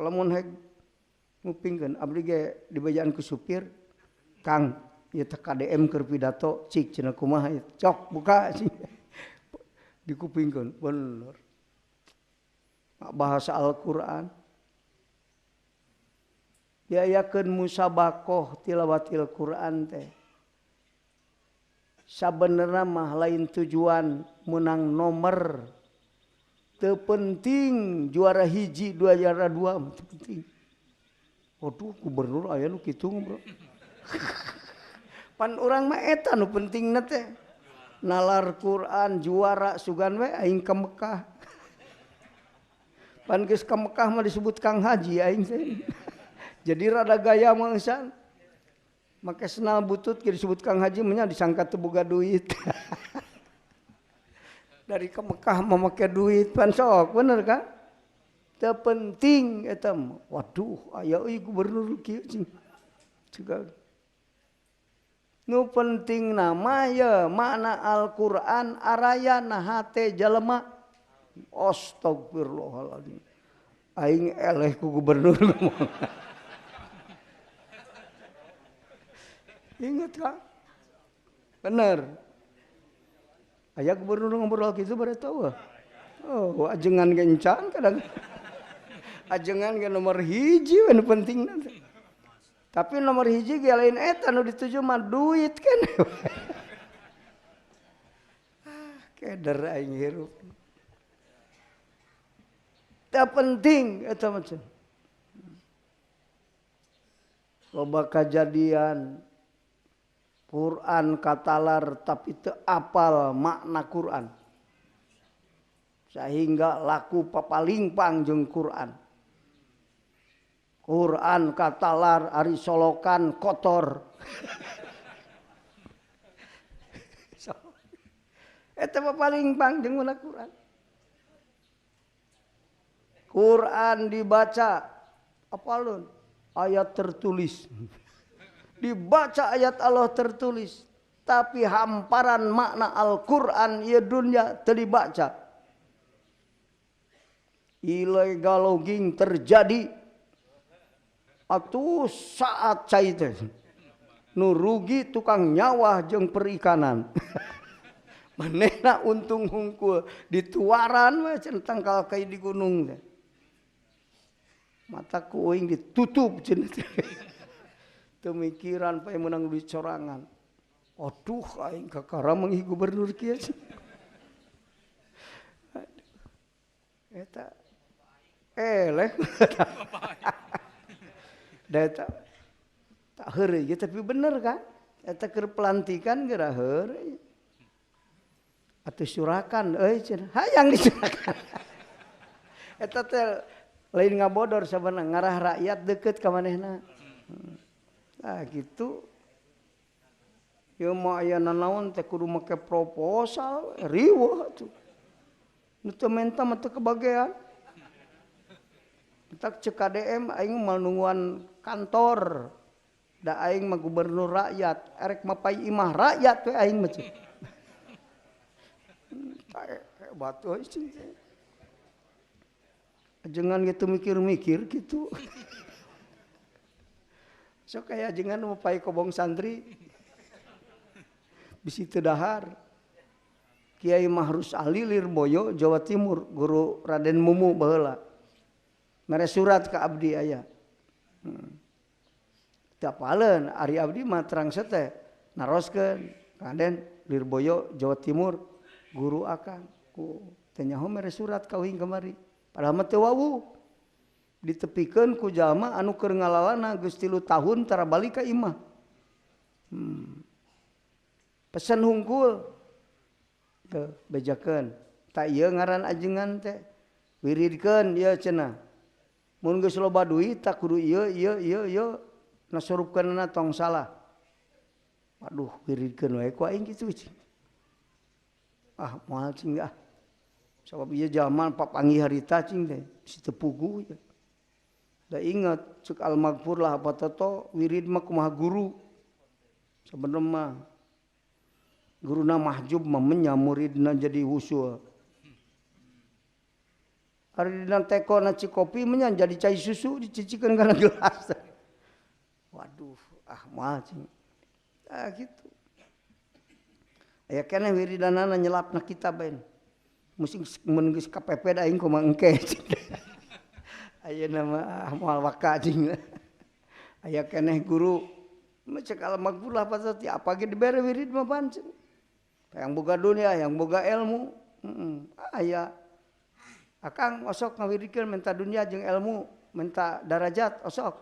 lamun hek ngupingkeun abdi ge dibajaan ku supir Kang ieu teh KDM keur pidato cik cenah kumaha cok buka cik dikupingkeun bener bahasa Al-Qur'an diayakeun musabaqah tilawatil Qur'an teh sabenerna mah lain tujuan menang nomor teu penting juara hiji juara dua teu penting. Waduh gubernur aya nu kitu bro. Pan urang mah eta nu pentingna teh. Nalar Quran juara sugan we aing ka Mekah. Pan geus ka Mekah mah disebut Kang Haji aing teh. Jadi rada gaya mah eusan. Make senal butut ge disebut Kang Haji mah disangka teu boga duit. Dari ke Mekah mau make duit pan sok bener kan? Teu penting eta mah. Waduh aya euy gubernur kieu cing. Juga nu penting nama ya makna Al-Qur'an araya na hate jalema. Astagfirullahaladzim. Aing eleh ku gubernur ngomong. Ingat kan? Bener. Aya gubernur ngobrol gitu bare tahu. Oh, ajengan gencan kadang. Ajengan ge nomor hiji we nu penting nanti. Tapi nomor hiji ge lain eta nu dituju mah duit kan. Keder aing hirup. Teu penting eta macam. Loba kajadian Quran katalar tapi teu apal makna Quran. Sehingga laku papalingpang jeung Quran. Quran katalar ari solokan kotor. Eta papalingpang jeung makna Quran. Quran dibaca apalun ayat tertulis. Dibaca ayat Allah tertulis tapi hamparan makna Al-Qur'an ieu dunya teu dibaca. Illegal logging terjadi atuh saat cai teh nu rugi tukang nyawah jeung perikanan. Manehna untung hungkul dituaran we cenah tangkal kai di gunung teh. Mata ku euing ditutup cenah teh. Pemikiran pae menang duit corangan. Aduh aing kakara menghi gubernur kieu. Eta eleh. Da eta tak heureuy ge tapi bener kan? Eta keur pelantikan geura heureuy. Atuh surakan euy cenah. Hayang disurakan. Eta teh lain ngabodor sabenerna ngarah rakyat deukeut ka manehna. Nah gitu. Ya mah aya nanaon teh kudu make proposal, riweuh atuh. Nu teu menta mah teu kebagean. Tak cek KDM aing manungguan kantor. Da aing mah gubernur rakyat, erek mapai imah rakyat we aing mah cek. Hebat euy cing. Ajengan gitu mikir-mikir gitu. Sok aya ajengan mapai kobong santri. Bisi teu dahar. Kiai Mahrus Ali Lirboyo Jawa Timur, guru Raden Mumu baheula. Mere surat ka abdi aya. Teu apaleun ari abdi mah terang teh naroskeun Raden Lirboyo Jawa Timur guru akang. Ku teh nyaho mere surat kauing kamari. Padahal mah teu wawuh. Ditepikeun ku jalma anu keur ngalalana geus 3 tahun tara balik ka imah. Pesan hungkul. Teu bejakeun. Tak ieu ngaran ajengan teh. Wiridkeun ieu cenah. Mun geus loba duit tak kudu ieu nasurupkeunna tong salah. Waduh wiridkeun wae ku aing kitu cing. Ah moal cing ah. Sabab ieu jalma papanggih harita cing teh si teu pugu ya. Da ingat cek Al-Maghfur lah apa toto wirid mah kumaha guru. Sabenerna mah guruna mahjub mah menya muridna jadi husul. Ari dina teko na cikopi menyan jadi cai susu dicicikeun kana gelas. Waduh, moal cing. Gitu. Aya keneh wiridanana nyelapna kitab bae. Musing mun geus kapepet aing kumaha engke. Ayeuna mah moal waka cing. Aya keneh guru cek almagfurlah pasti apa ge dibere wirid mah pancen. Yang boga dunia, yang boga ilmu. Aya Akang osok ngawiridkeun minta dunia jeung ilmu, minta darajat osok.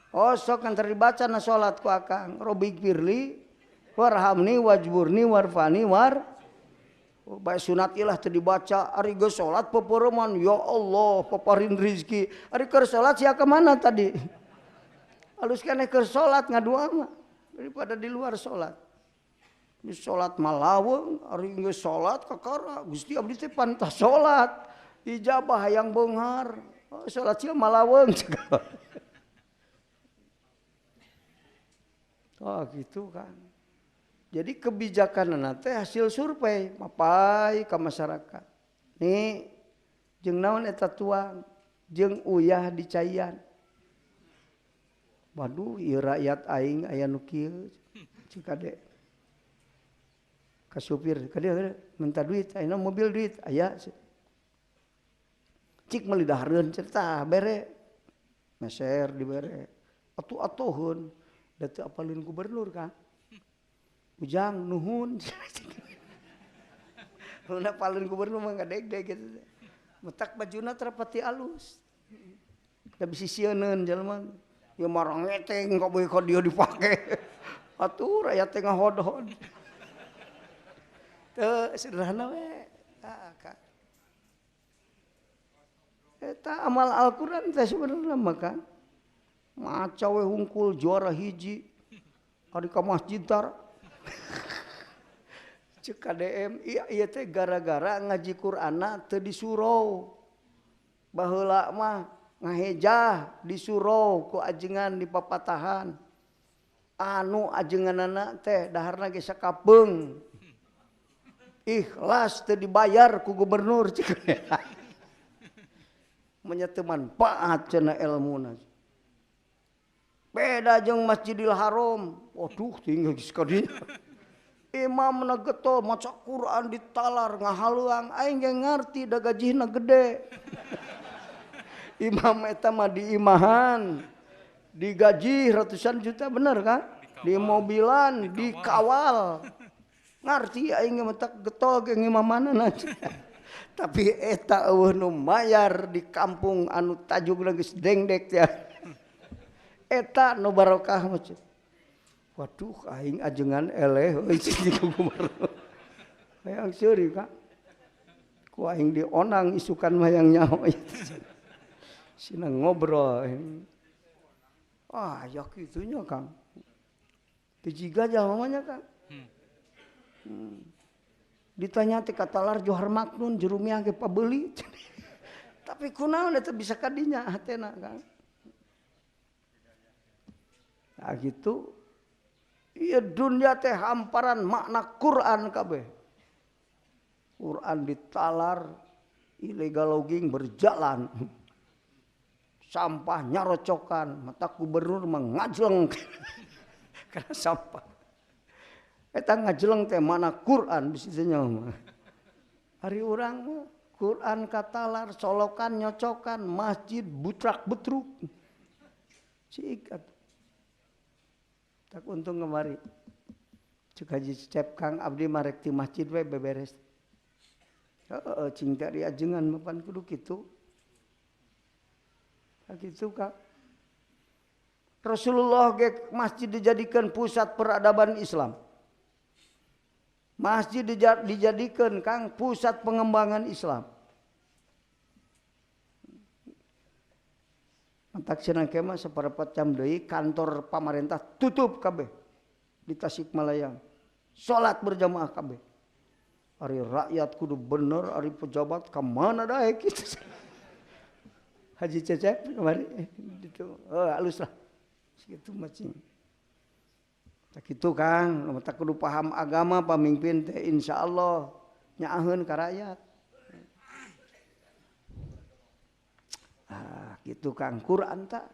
Osok kan terdibaca na salat ku Akang. Robbi firli warhamni wajburni warfani bae sunat ilah teu dibaca ari geus salat pepeureuman ya Allah paparin rezeki. Ari keur salat sia ka mana tadi? Alus keneh keur salat ngadua mah daripada di luar salat. Di salat malaweng ari geus salat kakara Gusti abdi teh pantas salat. Ijabah hayang beunghar. Salat sia malaweng. Gitu kan. Jadi kebijakanna teh hasil survei mapai ka masyarakat. Nih jeung naon eta tuang jeung uyah di caian. Waduh ieu rakyat aing aya nu kieu cik kade. Ka supir kade minta duit ayeuna mobil duit aya. Cik meuli dahareun cerita bere. Meser dibere. Atuh-atuhun da teu apalin gubernur kan. Ujang nuhun. Mun apalin gubernur mah gadeg-deg gitu. Metak bajuna terpati alus. Da bisi sieunneun jelema. Ya marang ngeteng kok beuh ka dieu dipake. Atuh rakyat teh ngahod-hod. Teu sederhana we. Ka. Eta amal Al-Qur'an teh sebenarnya mah kan. Maca we hungkul juara hiji. Ari ka masjid tar. Cek KDM ieu teh gara-gara ngaji Qur'anna teu disurou. Baheula mah ngahejah disurou ku ajengan di papatahan. Anu ajenganana teh daharna ge sakapeung. Ikhlas teu dibayar ku gubernur cik. Menyatu manfaat cenah ilmuna. Beda jeung Masjidil Haram. Waduh tinggal geus ka dinya. Imam na getol maca Quran ditalar ngahaluang aing ge ngarti da gajihna gede. Imam eta mah diimahan. Digaji ratusan juta bener kan? Di mobilan, dikawal. Ngarti aing ge mah getol ge ngimamana. Tapi eta eueuh nu mayar di kampung anu tajugna geus dengdek teh. Eta nu barokah mah. Waduh aing ajengan eleh euy cing gubernur. Hayang seuri ka. Ku aing dionang isukan mah yang nyaho. Sina ngobrol. Ya kitunya Kang. Tijiga jamanya Kang. Ditanya teh katalar Johar Maknun jerumiah ge pabeuli. Tapi kunaon eta bisa kadinya hatena Kang. Nah gitu. Ieu dunya teh hamparan makna Quran kabeh. Quran ditalar, illegal logging berjalan. Sampah nyarocokan, mata gubernur mengajleng karena sampah. Eta ngajleng teh mana Quran bisi teh nyaho mah. Ari urang Quran katalar, solokan nyocokan, masjid butrak-butruk. Cik tak untung kemari. Cek haji cecep Kang abdi marek ti masjid we beberes. Heeh cing dari ajengan mapan kudu kitu. Kitu Kang. Rasulullah ge masjid dijadikan pusat peradaban Islam. Masjid dijadikan Kang pusat pengembangan Islam. Mantak cenah kemah saperempat jam deui kantor pamarentah tutup kabeh di Tasikmalaya. Salat berjamaah kabeh. Ari rakyat kudu bener, ari pejabat ka mana daek kitu. Haji Cecep kemari gitu. Halus lah. Segitu macing. Tak kitu Kang, tak kudu paham agama pamimpin teh insyaallah nyaaheun ka rakyat. gitu Kang Quran tak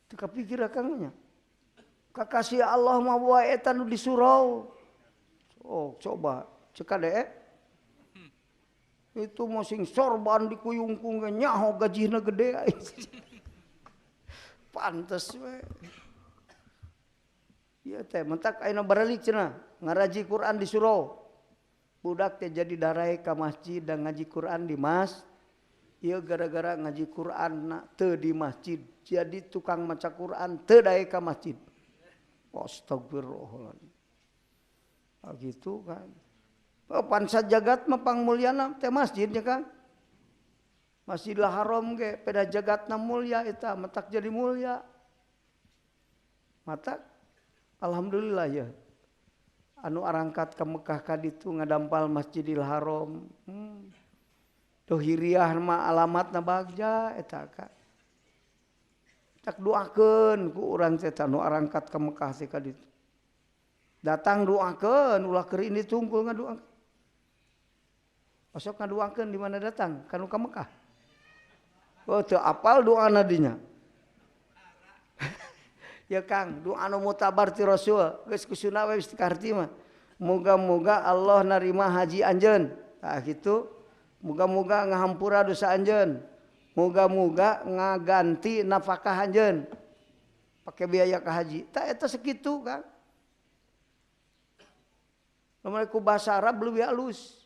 teu kapikir Kangnya kakasih Allah mah wae eta nu di surau oh coba cek ade itu masing sorban dikuyungkung nyaho gajina gede pantes we ieu teh mentak ayeuna baralik cenah ngaraji Quran di surau budak teh jadi darai ka masjid dan ngaji Quran di mas ieu gara-gara ngaji Quran na teu di masjid jadi tukang maca Quran teu dae ka masjid astagfirullahaladzim gitu kan pansa jagat mah pangmulyana teh masjidnya kan Masjidil Haram ge peda jagatna mulya eta matak jadi mulya matak alhamdulillah ya anu arangkat ke Mekah kaditu ngadampal Masjidil Haram dohiriah mah alamatna bagja eta ka tak doakeun ku urang teh anu arangkat ke Mekah teh kaditu datang doakeun ulah keur ini tungkul ngadoakeun osok ngadoakeun di mana datang kanu ka Mekah oh teu apal doana dinya ya Kang doa anu mutabar ti Rasul geus kusuna we istiqarti mah moga-moga Allah narima haji anjeun tah kitu moga-moga ngahampura dosa anjeun moga-moga ngaganti nafkah anjeun pake biaya ka haji tah eta sakitu Kang lamun ku bahasa Arab leuwih alus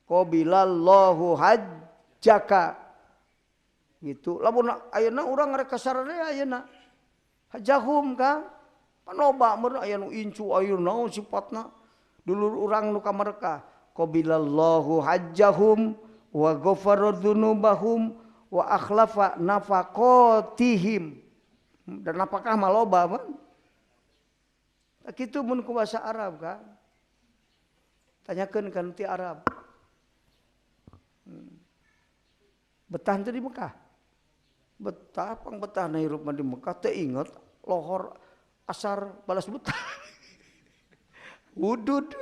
qabilallahu hajjaka gitu lamun ayeuna urang rek kasarana ayeuna hajahum Kang panoba meureun aya nu incu aya naon sifatna dulur urang nu ka Mekah qabilallahu hajjahum wa ghafara dzunubahum wa akhlafa nafaqatihim dan apakah maloba mah kitu mun ku bahasa Arab Kang tanyakeun kan ti Arab betah teh di Mekah betah pang betah na hirup di Mekah teu inget lohor asar balas betah wudud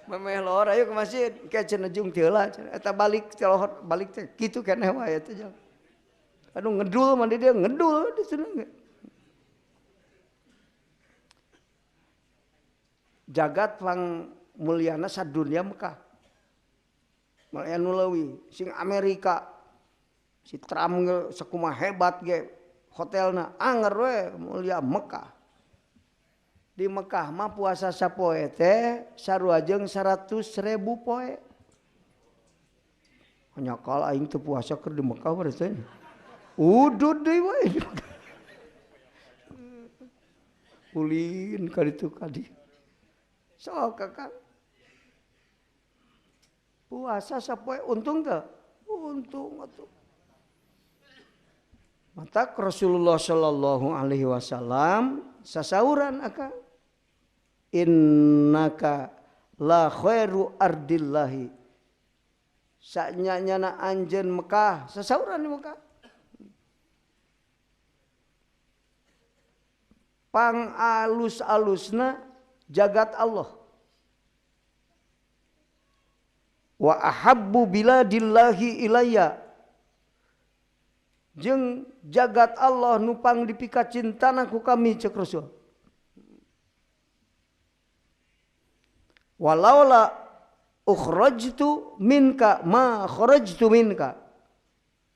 memeh lohor ayo ke masjid ke cenah jeung teu lah eta balik teh lohor balik teh kitu keneh wae teh jang anu ngedul mah dia ngedul di sana jagat pang mulyana sadunya Mekah malaya nu leuwih sing Amerika si Trump ge sakumaha hebat ge hotelna anger we mulya Mekah di Mekah mah puasa sapoe teh sarua jeung 100.000 poe hanya kal aing teu puasa keur di Mekah mah teh udud deui we ulin ka ditu kadi sok Kang puasa sapoe untung teu untung atuh mata Rasulullah sallallahu alaihi wasallam sasauran Akang innaka la khairu ardillahi sanyanyana anjeun Mekah sasauran di Mekah pang alus-alusna jagat Allah wa ahabbu biladillahi ilayya jeung jagat Allah nupang dipika cintana ku kami cek Rasul walaula ukhrajtu minka ma kharajtu minka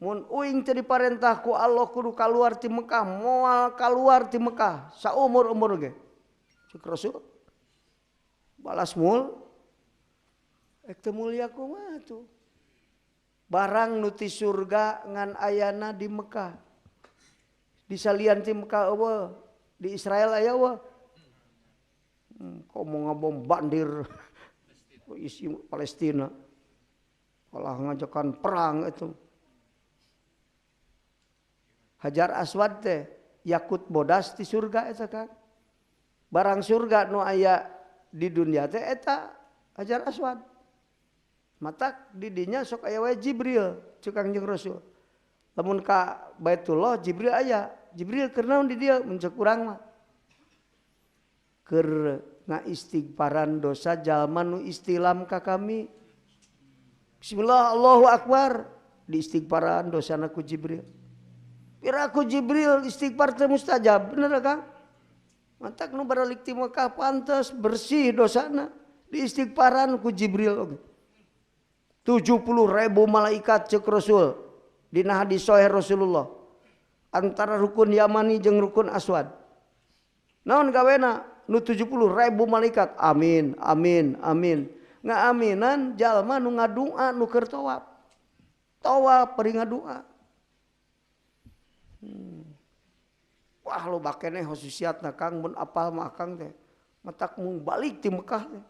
mun uing teu diparentah ku Allah kudu kaluar ti Mekah moal kaluar ti Mekah saumur-umur ge cek Rasul balas mul ek teu mulya kumaha tuh barang nu ti surga ngan ayana di Mekah di salian ti Mekah eueuh di Israel aya eueuh komo ngabom bandir isi Palestina kalah ngajakan perang itu Hajar Aswad teh yakut bodas di surga eta Kang barang surga nu aya di dunia teh eta Hajar Aswad matak di dinya sok aya wae Jibril cukang jeung Rasul lamun ka Baitullah Jibril aya Jibril keur naon di dieu mun ceuk urang mah keur ngaistighfaran dosa jalma nu istilam ka kami. Bismillah Allahu Akbar diistighfaran dosana ku Jibril. Pira ku Jibril istighfar teh mustajab, bener Kang? Mantak nu baralik ti Mekah pantes bersih dosana diistighfaran ku Jibril. 70.000 malaikat cek Rasul dina hadis sahih Rasulullah. Antara rukun Yamani jeung rukun Aswad. Naon gawena nu 70.000 malaikat amin amin amin. Ngaaminan jalma nu ngadua nu keur tawaf. Tawaf peri ngadua. Wah lo bakene khususiyatna Kang mun apal mah Kang teh. Matak mung balik ti Mekah teh.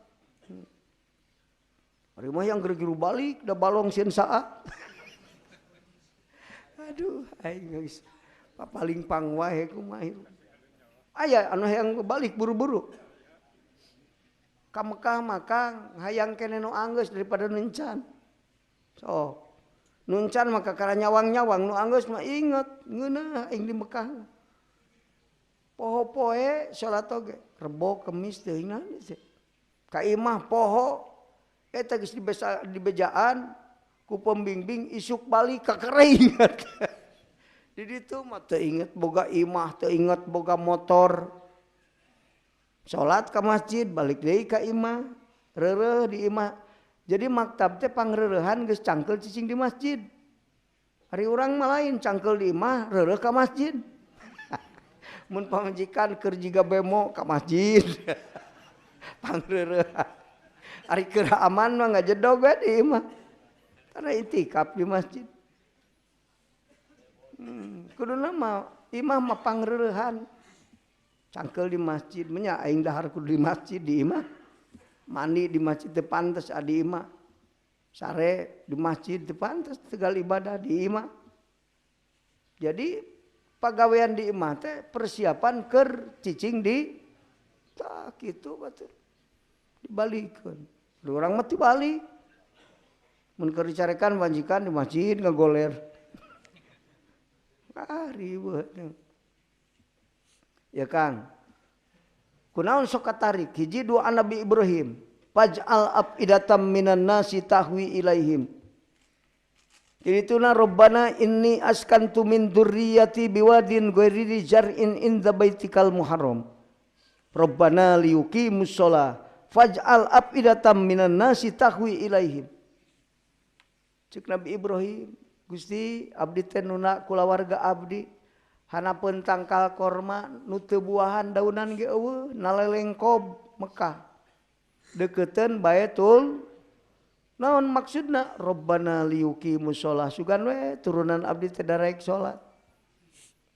Ari mah yang geru balik da balong sieun saat. Aduh aing geus paling pang wae kumaha. Aya anu hayang balik buru-buru. Ka Mekah mah Kang hayang keneh nu anggeus daripada nuncan. So nuncan maka kara nyawang-nyawang nu anggeus mah inget ngeunah aing di Mekah. Poho poe salat oge, Rebo Kemis teuing naon teh. Ka imah poho eta geus dibejaan ku pembimbing isuk balik ka inget. Di ditu mah teu inget boga imah, teu inget boga motor. Salat ka masjid balik deui ka imah, reureuh di imah. Jadi maktab teh pangreurehan geus cangkel cicing di masjid. Ari urang mah lain cangkel di imah, reureuh ka masjid. Mun pamajikan keur jiga bemo ka masjid. Pangreurehan. Ari keur aman mah ngajedog we di imah. Karena itikaf di masjid. Kuduna mah imah mah pangreurehan. Cangkel di masjid nya aing dahar kudu di masjid di imah. Mandi di masjid teu pantes adi imah. Sare di masjid teu pantes tegal ibadah di imah. Jadi pagawean di imah teh persiapan keur cicing di tak kitu batur. Dibalikeun. Urang mah tibalik. Mun keur dicarekan banjikan di masjid ngagoler. Ribet. Ya Kang. Kunaon sok katarik hiji doa Nabi Ibrahim. Faj'al afidatam minan nasi tahwi ilaihim. Jadi tuna Rabbana inni askantu min dzurriyyati biwadin ghairi zar'in inda baitikal muharram. Rabbana liyuqimus shalah faj'al afidatam minan nasi tahwi ilaihim. Cek Nabi Ibrahim, Gusti abdi teh nuna kulawarga abdi hanapeun tangkal korma nu teu buahan daunan ge eueuh nalelengkob Mekah. Deukeuteun Baitul naon maksudna Rabbana liyuqimus shalah sugan we turunan abdi teh daraek salat.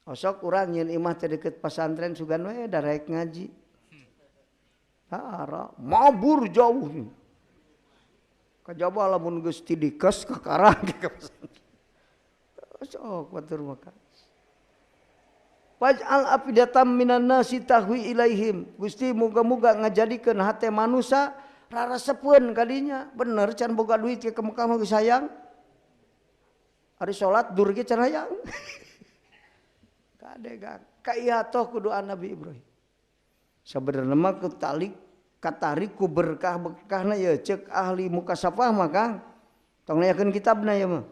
Osok urang nyeun imah teh deukeut pasantren sugan we daraek ngaji. Tara mabur jauh. Kajaba lamun geus ti dikes ka karang ke pasantren. Sok batur maka. Waj'al afidatam minan nasi tahwi ilaihim. Gusti muga-muga ngajadikeun hate manusia rarasepeun kadinya. Bener can boga duit ke Mekah mah geus hayang. Ari salat dur ge can hayang. Kadegang kaihatoh ku doa Nabi Ibrahim. Sabenerna mah katarik ku berkah-berkahna ya cek ahli mukasafah mah Kang. Tong nayakeun kitabna ya mah.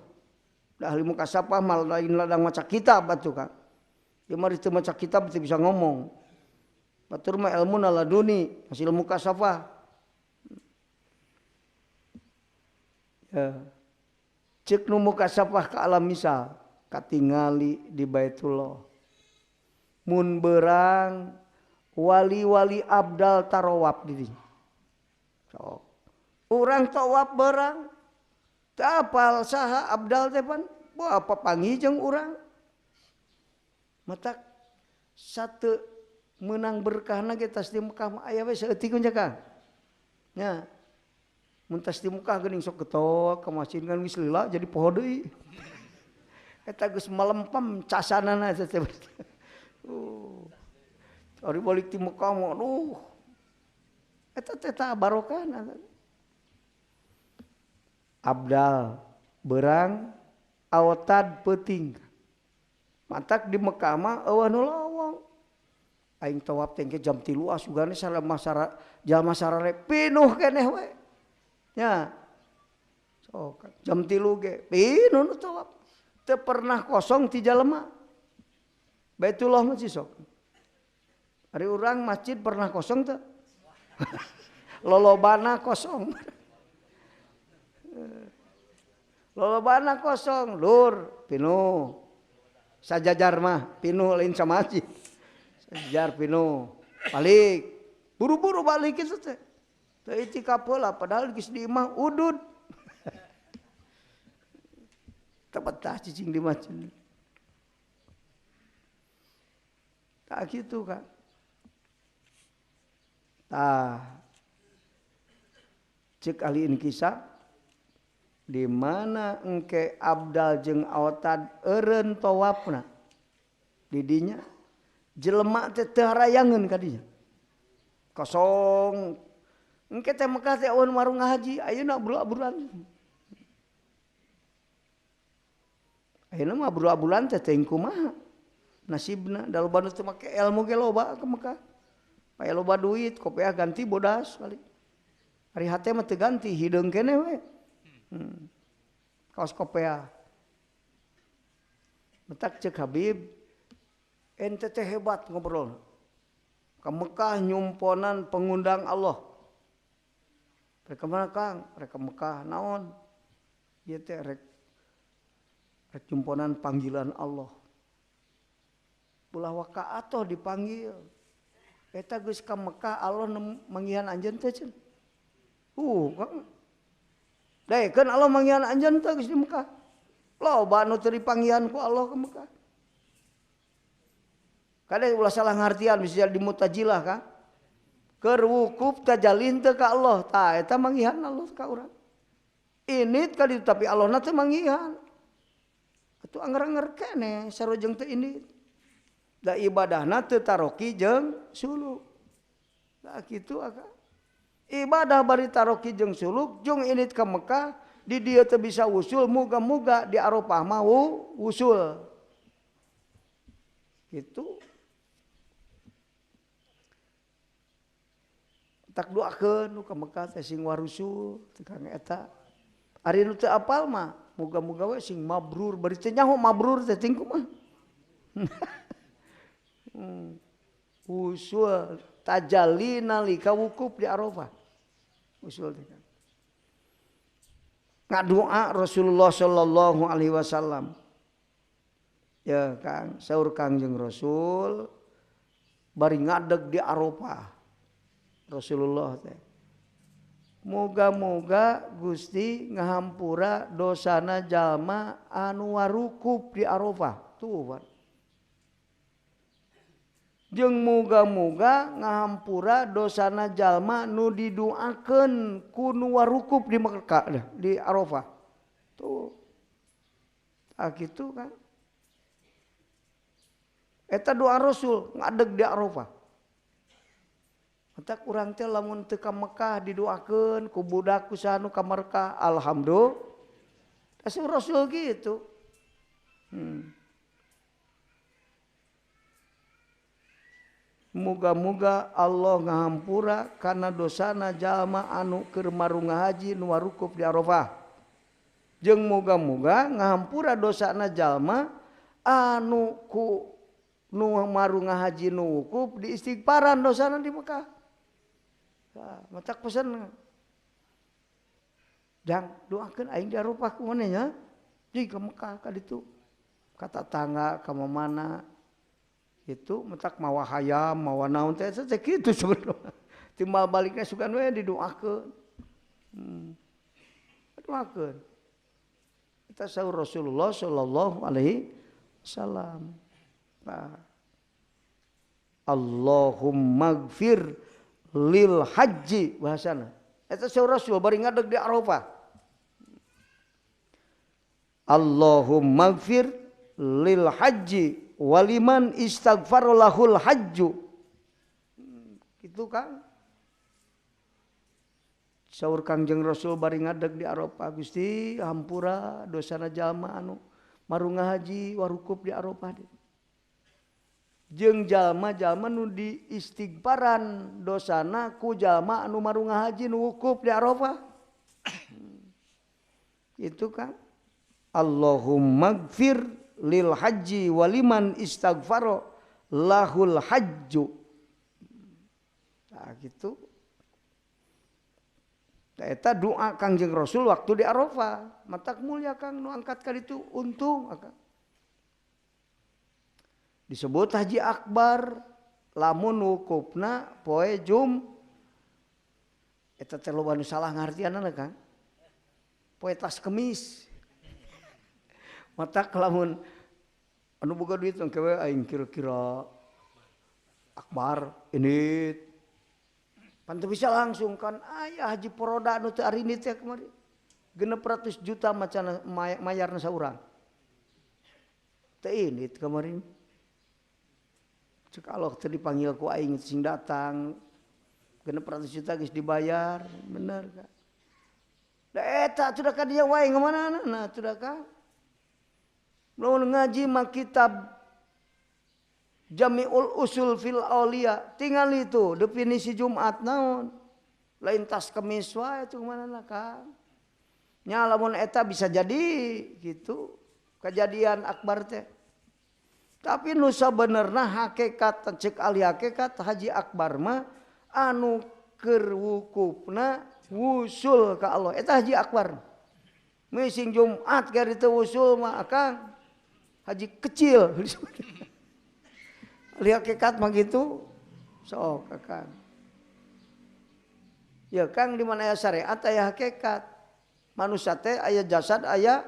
Da ahli mukasafah mah lain ladang maca kitab atuh Kang. Dia mah teu maca kitab teu bisa ngomong. Batur mah ilmuna laduni, hasil mukasafah. Ya. Cek nu mukasafah ka alam misal, katingali di Baitullah. Mun beurang wali-wali abdal tarawab di dinya. So, urang tawab beurang teu apal saha abdal teh pan, apa panggih jeung urang. Matak satu menang berkahna ge tas di Mekah mah aya we saeutik nya Kang. Nya. Mun tas di Mekah geuning sok ketok ka masjid kan geus lila jadi poho deui. Eta geus malempem casanana teh. Ari balik ti Mekah mah aduh. Eta teh tah barokahna. Abdal beurang awatad peuting. Matak di Mekah mah eueuh nu lowong. aing tawaf teh jam 3 asugane jalma sarare pinuh keneh we. Nya. Sok jam 3 ge pinuh nu tawaf. Teu pernah kosong ti jalma. Baitullah masih sok. Ari urang masjid pernah kosong teu? Lolobana kosong. Lolobana kosong, lur pinuh. Sajajar mah pinuh lain sama masjid. Sajajar pinuh. Balik. Buru-buru balik kitu teh. Teu itikaf heula padahal geus di imah udud. Tepatah cicing di masjid. Tak gitu kan. Tah. Cek aliin kisah. Di mana engke abdal jeung aotad eureun tawafna. Di dinya jelema teh teu harayangeun ka dinya. Kosong. Engke teh Mekah teh aweun warung ngahaji, ayeuna bulan. Ayeuna mah bulan teh teuing kumaha. Nasibna da loba nu teu make ilmu ge loba ke Mekah. Aya loba duit, kopiah ganti bodas kali. Ari hate mah teu ganti, hideung keneh we. Kaos kopiah. Mentak cek Habib, ente teh hebat ngobrol. Ke Mekah nyumponan pengundang Allah. Rek mana Kang? Rek ke Mekah naon? Ieu teh rek nyumponan panggilan Allah. Ulah waka atoh dipanggil. Eta geus ka Mekah Allah manggihan anjeun teh cenah. Kang. Daekeun Allah manggihan anjeun teh geus di Mekah. Loba anu teu dipanggihan ku Allah ke Mekah. Kade ulah salah ngartian bisa di mutajilah kan. Keur wukuf tajalin teu ka Allah, tah eta manggihan Allah ka urang. Init ka ditu tapi Allah na teu manggihan. Atuh anger-anger keneh sarojeng teu init. Da ibadahna teu taroki jeung suluk. Da kitu akang. Ibadah bari taroki jeung suluk jeung init ka Mekah di dieu teu bisa wusul muga-muga di Arafah mah wusul. Gitu. Tak doakeun nu ka Mekah teh sing warusul teu kang eta. Ari nu teu apal mah muga-muga we sing mabrur bari teh nyaho mabrur teh ting kumaha. Usul tajalli nalika wukuf di Arafah. Usul teh. Ngadoa Rasulullah sallallahu alaihi wasallam. Ya Kang, saur Kangjeng Rasul bari ngadeg di Arafah. Rasulullah teh. Moga-moga Gusti ngahampura dosana jalma anu warukuf di Arafah. Tuh. Jeung muga-muga ngahampura dosana jalma nu diduakeun ku nu warukuf di Mekah di Arafah. Tuh. Kitu kan. Eta doa Rasul ngadeg di Arafah. Matak urang teh lamun teu ka Mekah didoakeun ku budak ku sanu ka Mekah, alhamdulillah. Rasul gitu. Muga-muga Allah ngahampura kana dosana jalma anu keur maru ngahaji nu warukuf di Arafah. Jeung muga-muga ngahampura dosana jalma anu ku nu maru ngahaji nu wukuf di istighfaran dosana di Mekah. Matak pesan. Jang doakeun aing di Arafah ku maneh nya. Di ke Mekah ka ditu. Kata tangga ka mana. Itu mentak mawa hayam mawa naon teh kitu sebenarnya. Timbal baliknya sugan we didoakeun. Doakeun. Kita saur Rasulullah sallallahu alaihi wasallam. Allahumma gfir lil haji bahasana. Eta saur Rasul bari ngadeg di Arafah. Allahumma gfir lil haji waliman istaghfar lahul hajju. Gitu kan. Saur Kangjeng Rasul bari ngadeg di Arafah, Gusti hampura dosana jalma anu maru ngahaji warukuf di Arafah. jeung jalma-jalma nu di istighfaran dosana ku jalma anu marunga haji nu wukuf di Arafah. Itu kan Allahumma gfir lil haji waliman istaghfaro lahul hajju. Nah gitu. Eta doa Kangjeng Rasul waktu di Arafah. Matak mulia Kang nu angkat kali itu untung akang. Disebut haji akbar lamun wukufna poe eta teh loba nu salah ngartianna Kang. Poe tas kemis. Matak lamun anu boga duit engke we aing kira-kira akbar ini pan teu bisa langsung kan aya haji poroda anu teu ari ini teh kemari 600 juta macana mayarna saurang teu ini kemarin cek Allah teu dipanggil ku aing sing datang 600 juta geus dibayar bener kan da eta teu ka dia wae ngamanana nah teu ka lamun ngaji mah kitab Jami'ul Usul fil Aulia tinggal itu definisi Jumat naon lain tas kemis wae itu manana Kang nya lamun eta bisa jadi gitu kejadian akbar teh tapi nu sabenerna hakikat cek ahli hakikat haji akbar mah anu keur wukufna wusul ka Allah eta haji akbar mising Jumat gari teu wusul mah Kang haji kecil lihat hakikat mah gitu sok Kang ya Kang di mana aya syariat aya hakikat manusia teh aya jasad aya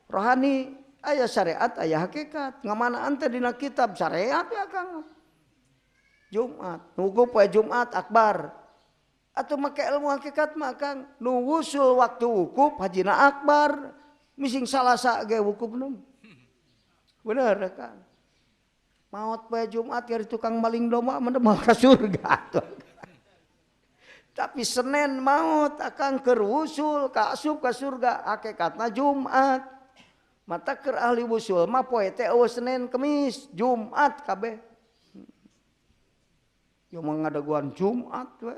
rohani aya syariat aya hakikat ngamanaan teh dina kitab syariat ya Kang Jumat wukuf poe Jumat akbar atuh make ilmu hakikat mah Kang nu wusul waktu wukuf hajina akbar mising salasa ge wukufna bener Kang maot poe Jumat ya tukang maling domba mendemal ka surga. Tapi Senin maot akang keur wusul ka asup ka surga hakikatna Jumat. Mata keur ahli wusul mah poe teh eueuh Senin Kemis Jumat kabeh. Yo mangadaguan Jumat we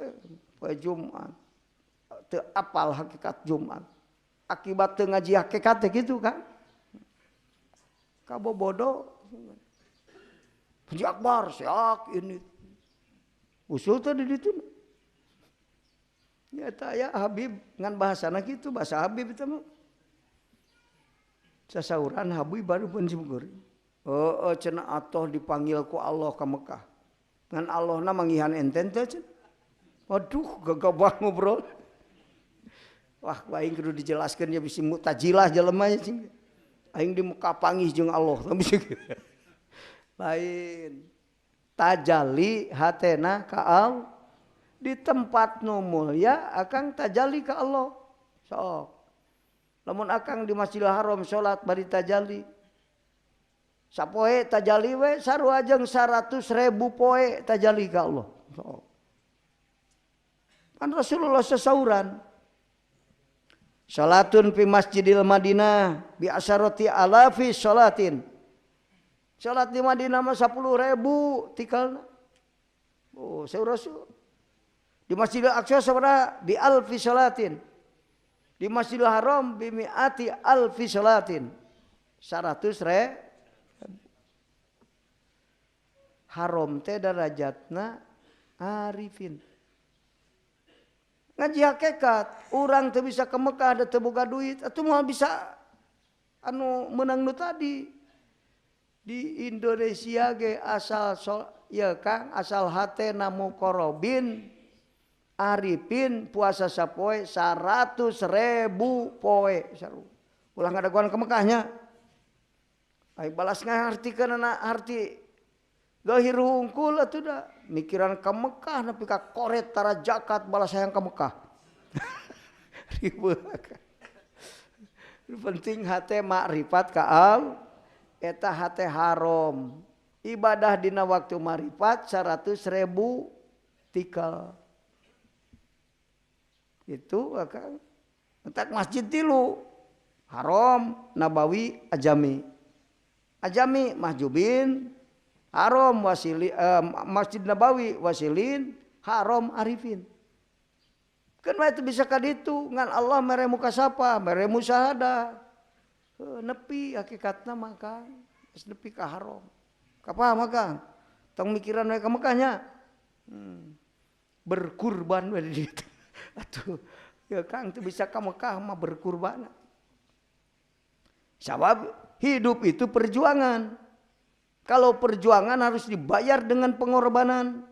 poe Jumat. Teu apal hakikat Jumat. Akibat teu ngaji hakikat teh kitu kan. Kabobodo Haji akbar siak ini usul tadi ditu nyata ya Habib ngan bahasana gitu bahasa Habib itu mah sasauran Habib baru pun simkur cenah atoh dipanggil ku Allah ke Mekah ngan Allah na mangihan enten teh cenah waduh gagabah ngobrol wah aing kudu dijelaskeun ya bisi mutajilah jelema cing aing di Mekah panggih jeung Allah bisa lain tajalli hatena ka Allah di tempat nu mulia akang tajalli ka Allah sok lamun akang di Masjidil Haram salat bari tajalli sapoe tajalli we sarua jeung 100.000 poe tajalli ka Allah sok kan Rasulullah sasauran salatun fi Masjidil Madinah bi asyarati alafi salatin salat di Madinah mah 10.000 tikalna. Oh, saya Rasul. Di Masjidil Aqsa sabaraha bi alfi salatin. Di Masjidil Haram bi mi'ati alfi salatin. 100.000. Haram teh derajatna arifin. Ngaji hakikat, urang teu bisa ke Mekah da teu boga duit, atuh moal bisa anu meunang nu tadi. Di Indonesia ge asal ya Kang asal hatena muqarrabin arifin puasa sapoe 100.000 poe saru ulah ngadaguan ke Mekahnya ai balas ngartikeun na arti gahir hungkul atuh da mikiran ka Mekah nepi ka koret tara zakat balas hayang ka Mekah ribeuh penting hate makrifat ka Allah eta hate haram ibadah dina waktu marifat 100.000 tikal itu akan entak masjid tilu haram nabawi ajami ajami mahjubin haram wasilin, Masjid Nabawi wasilin, haram arifin. Kenapa itu bisa kaditu ngan Allah mere muka sapa, mere musyahadah. Nepi hakikatna maka geus nepi ka haram. Kapah maka tong mikiran we ka Mekahnya. Berkurban we di ditu. Atuh ya Kang teu bisa ka Mekah mah berkurban. Sabab hidup itu perjuangan. Kalau perjuangan harus dibayar dengan pengorbanan.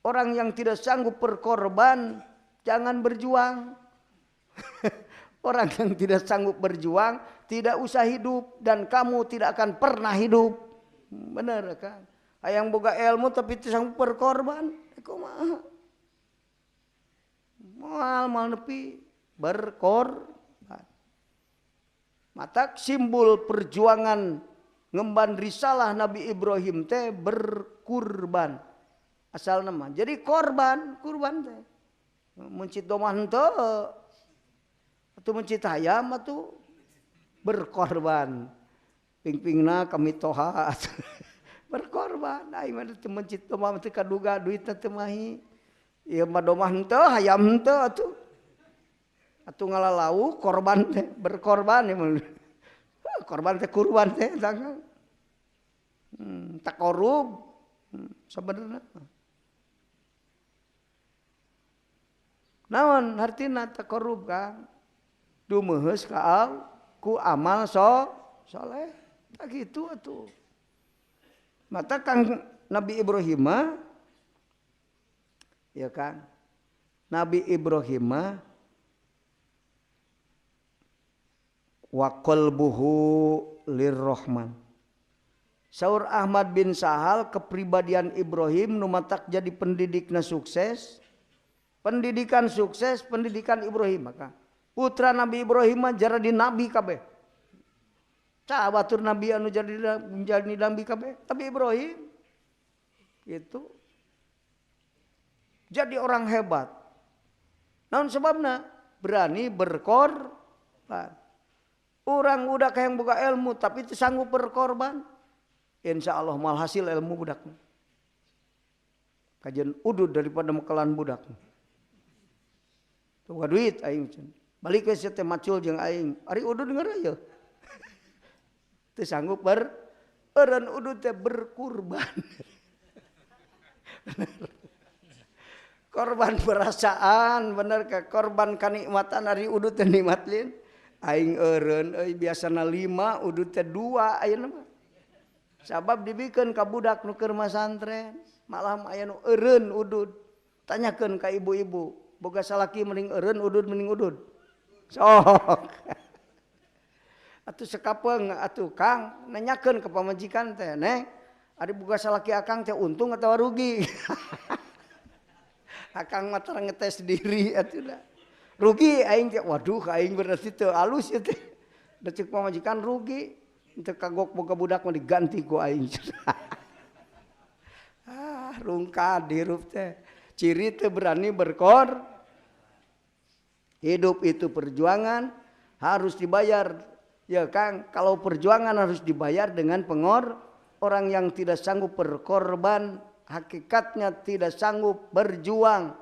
Orang yang tidak sanggup berkorban jangan berjuang. Orang yang tidak sanggup berjuang tidak usah hidup dan kamu tidak akan pernah hidup. Benar kan? Hayang boga ilmu tapi tidak sanggup berkorban. Kumaha? Mal nepi berkorban. Matak simbol perjuangan ngemban risalah Nabi Ibrahim teh berkurban. Asal nama. Jadi kurban teh. Mencit domah henteu. Atuh mencit hayam atuh berkorban. Ping-pingna kami toha berkorban. Aing mah teu mencit domah teu kaduga duitna teu mahi. Ieu mah domah henteu hayam henteu atuh. Atuh ngalalau korban teh berkorban ya mah. Korban teh kurban teh tangga. Takorub sebenarnya. Naon hartina takorub Kang? Dumeheus ka ku amal soleh. Tak gitu atuh. Mata Kang Nabi Ibrahim ya Kang. Nabi Ibrahim wa qalbuhu lirrahman. Saur Ahmad bin Sahal kepribadian Ibrahim numatak jadi pendidikna sukses. Pendidikan sukses, pendidikan Ibrahim maka putra Nabi Ibrahim jara di nabi kabeh. Cah batur nabi anu jadi nabi kabeh, tapi Ibrahim itu jadi orang hebat. Naon sebabna? Berani berkorban. Orang budak yang boga ilmu tapi teu sanggup berkorban. Insyaallah mal hasil ilmu budak. Kajian udud daripada mekelan budak. Tuh duit aing balik ke teh macul jeung aing. Ari udud denger aya. Teu sanggup eureun udud teh berkurban. Korban perasaan bener ka korban kanikmatan ari udud teh nikmatlin. Aing eureun euy biasana 5 udud teh 2 ayeuna mah. Sabab dibikeun ka budak nu keur masantren, malam aya nu eureun udud. Tanyakeun ka ibu-ibu, boga salaki mending eureun udud mending udud. Sok. Atuh sekapeung atuh Kang nanyakeun ka pamajikan teh, "Neng, ari boga salaki akang teh untung atawa rugi?" Akang mah tara ngetes diri atuh da. Rugi aing teh, waduh aing berarti teu alus ieu teh. Da ceuk pamajikan rugi. Teu kagok boga budak mah diganti ku aing. Rungkad hirup teh. Ciri teu berani hidup itu perjuangan harus dibayar. Ya Kang, kalau perjuangan harus dibayar dengan orang yang tidak sanggup berkorban, hakikatnya tidak sanggup berjuang.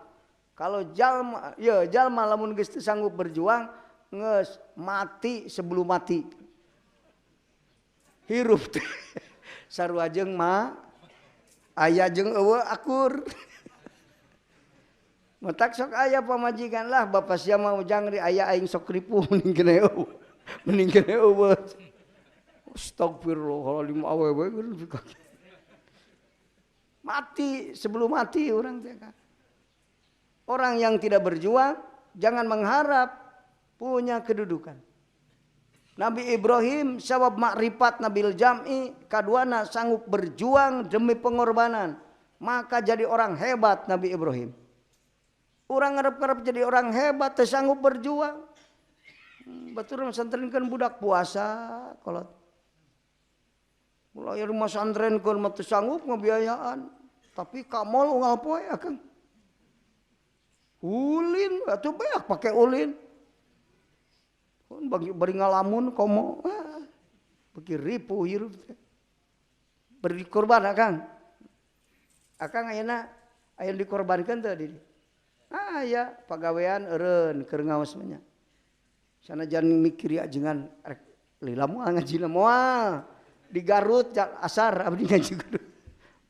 Kalau jalma lamun geus teu sanggup berjuang, geus mati sebelum mati. Hirup teh sarua jeung mah aya jeung eueuh akur. Matak sok aya pamajikan lah bapak sia mah ujang ri aya aing sok ripuh mending kene eueuh. Mending kene eueuh. Astagfirullahaladzim awewe mati sebelum mati orang teh kan. Orang yang tidak berjuang jangan mengharap punya kedudukan. Nabi Ibrahim sabab makrifat Nabil Jam'i kaduana sanggup berjuang demi pengorbanan. Maka jadi orang hebat Nabi Ibrahim. Orang ngarep-ngarep jadi orang hebat teu sanggup berjuang. Batur masantrenkeun budak puasa kolot. Mulai rumah santrenkeun mah teu sanggup ngabiayaan. Tapi kamol unggal poe akang. Ulin atuh beak pake ulin. Bagi bari ngalamun komo bagi ripu hirup teh. beri korban akang. Akang ayeuna aya dikorbankeun teu di. Ya pagawean eureun keur ngaos mah nya. Sanajan mikir ya ajengan rek lila moal ngajina moal. Di Garut asar abdi ngaji kudu.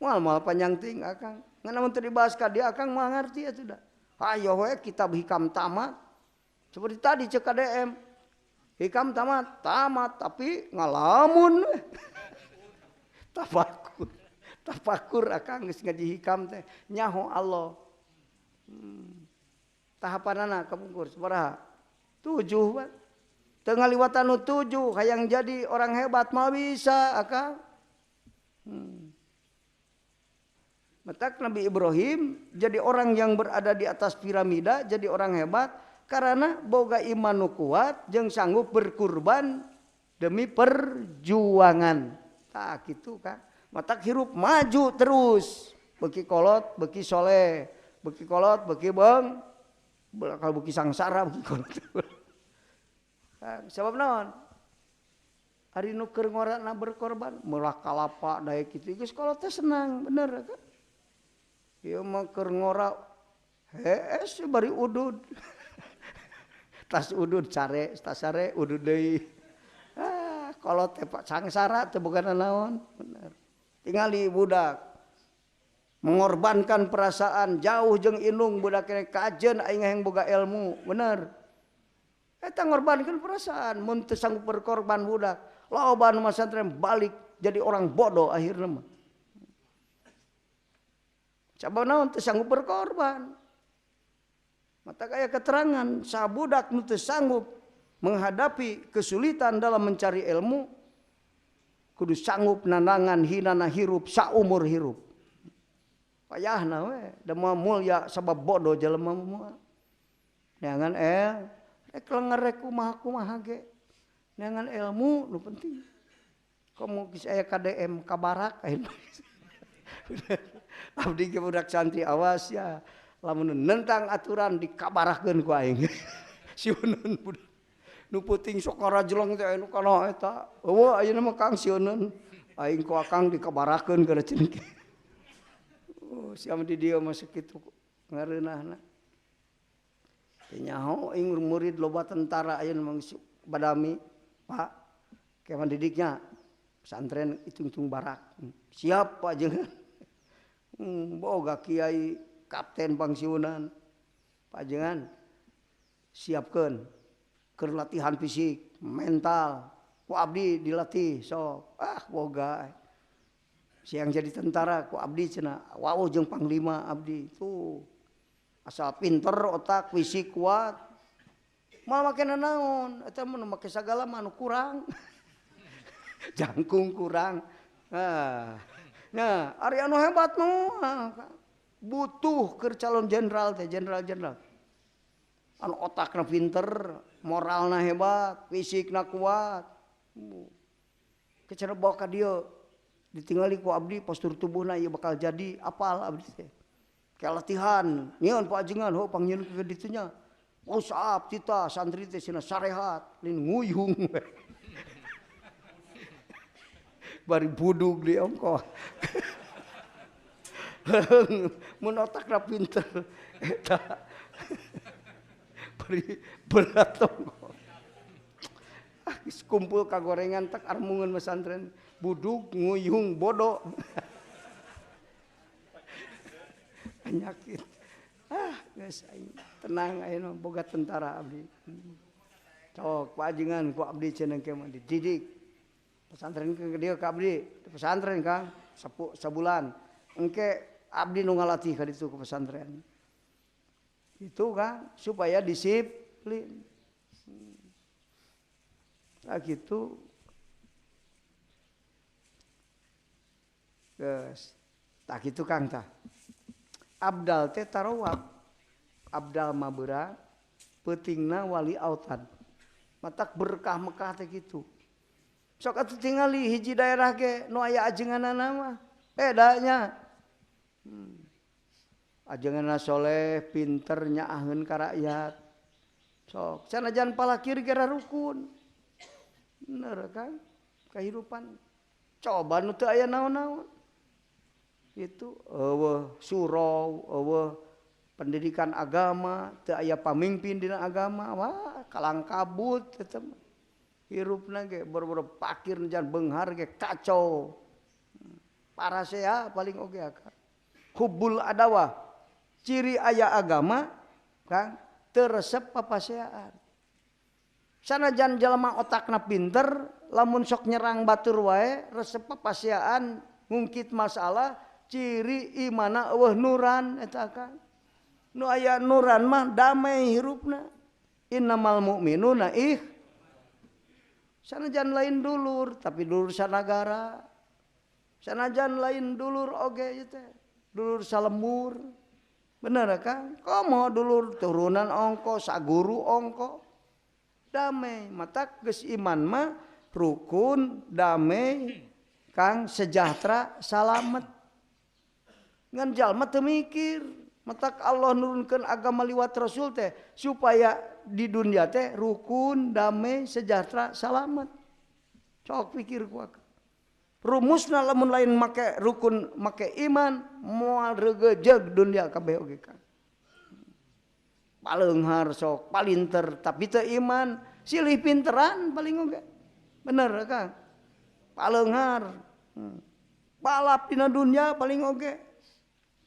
Moal panjang ting akang. Ngan mun teu dibahas ka dia akang moal ngarti atuh da. Hayo we kitab hikam tamat. Seperti tadi cek KDM. Hikam tamat tapi ngalamun. Tafakur akang geus ngaji hikam teh nyaho Allah. Tahapanana kapungkur sabaraha? 7 Pak. Teu ngaliwatan nu 7 hayang jadi orang hebat mah bisa akang. Matak Nabi Ibrahim jadi orang yang berada di atas piramida, jadi orang hebat karena boga iman nu kuat jeung sanggup berkurban demi perjuangan. Tah kitu kan. Matak hirup maju terus. Beki kolot, beki soleh, beki kolot, beki beung, bakal beki sangsara, beki kolot. Sebab naon? Ari nu keur ngorana berkorban, meulah kalapa daek kitu geus kolot teh senang, bener kan? Ieu mah keur ngora hees bari udud. Tas udud care, tas sare udud deui. Kolot teh sangsara teh bukan naon, bener. Tingali budak mengorbankan perasaan jauh jeung indung budak kene kajeun aing hayang boga ilmu, bener. Eta ngorbankeun perasaan mun teu sanggup berkorban budak, loba nu masantren balik jadi orang bodoh akhirna mah. Coba naon teu sanggup berkorban. Mata aya keterangan sabudak nu teu sanggup menghadapi kesulitan dalam mencari ilmu kudu sanggup nandangan hinana hirup saumur hirup. Payahna we, da moal mulya sabab bodoh jelema moal. Neangan rek lenger rek kumaha ge. Neangan ilmu nu penting. Komo geus aya KDM kabarak ayeuna. Abdi ge budak santri awas ya. Lamun nentang aturan dikabarahkeun ku aing. Sieuneun budak. Nu peuting sok ngarajleng teh anu kana eta. Eueuh ayeuna mah Kang sieuneun. Aing ku akang dikabarahkeun kana cenah. Siam di dieu mah sakitu ngareunahna. Teh nyaho aing murid loba tentara ayeuna mah badami, Pak. Keman didiknya pesantren hitung-hitung barak. Siap Pak jeung. Boga kiai kapten pangsiunan. Pak jengan siapkeun keur latihan fisik, mental. Ku abdi dilatih sok. Boga. Siang jadi tentara ku abdi cenah. Wawuh jeung panglima abdi. Tuh. Asal pinter otak fisik kuat. Moal make naon? Eta mah make sagala mah anu kurang. Jangkung kurang. Nah, ari anu hebat mah butuh keur calon jenderal teh, jenderal-jenderal. Anu otakna pinter, moralna hebat, fisikna kuat. Kecenah bawa ka dieu ditingali ku abdi postur tubuhna ieu bakal jadi apal abdi teh. Kayak latihan, nyieun Pak Ajengan ho panggieun ke ditu nya. Usap cita santri teh cenah sarehat, lin nguyung. Bari budug di ongkoh. Mun otakna pinter eta bari berat ongkoh. Geus kumpul kagorengan tak armungeun pesantren budug nguyung bodoh. Penyakit. Geus aing tenang ayeuna boga tentara abdi. Cok Pak Ajengan ku abdi cenah ke mah dididik. Pesantren ke dieu ka abdi, pesantren Kang sabulan. Engke abdi nu ngalatih ka ditu ke pesantren. Itu Kang supaya disiplin. Gitu. Geus. Tak kitu Kang tah. Abdal teh tarawab. Abdal mabura peutingna wali autan. Matak berkah Mekah teh kitu. Sok atuh tingali hiji daerah ge nu aya ajenganana mah. Da nya. Ajenganna soleh, pinter nyaaheun ka rakyat. Sok sanajan palakir ge rukun. Bener kan? Kehidupan. Coba nu teu aya naon-naon. Itu eueuh surau, eueuh pendidikan agama, teu aya pamimpin dina agama, wah kalang kabut eta mah. Hirupna ge boro-boro pakir jan beunghar ge kacau. Parasea paling oge akal. Hubbul adawah. Ciri aya agama kan teu resep papaseaan. Sanajan jalma otakna pinter, lamun sok nyerang batur wae resep papaseaan ngungkit masalah, ciri imana eueuh nuran eta kan. Nu aya nuran mah damai hirupna. Innamal mu'minuna sanajan lain dulur tapi dulur sanagara. Sanajan lain dulur oge teh. Dulur salemur. Bener kan? Komo dulur turunan ongko, saguru ongko. Damai, matak geus iman mah rukun, damai, kang sejahtera, salamet. Ngan jalma teu mikir, matak Allah nurunkeun agama liwat Rasul teh supaya di dunia teh rukun, damai, sejahtera, salamet. Cok pikir ku akal. Rumusna lamun lain make rukun, make iman, moal reugejeg dunia kabeh oge kan. Paleunghar sok palinter tapi teu iman, silih pinteran paling oge. Bener kan? Paleunghar. Balap dina dunia paling oge.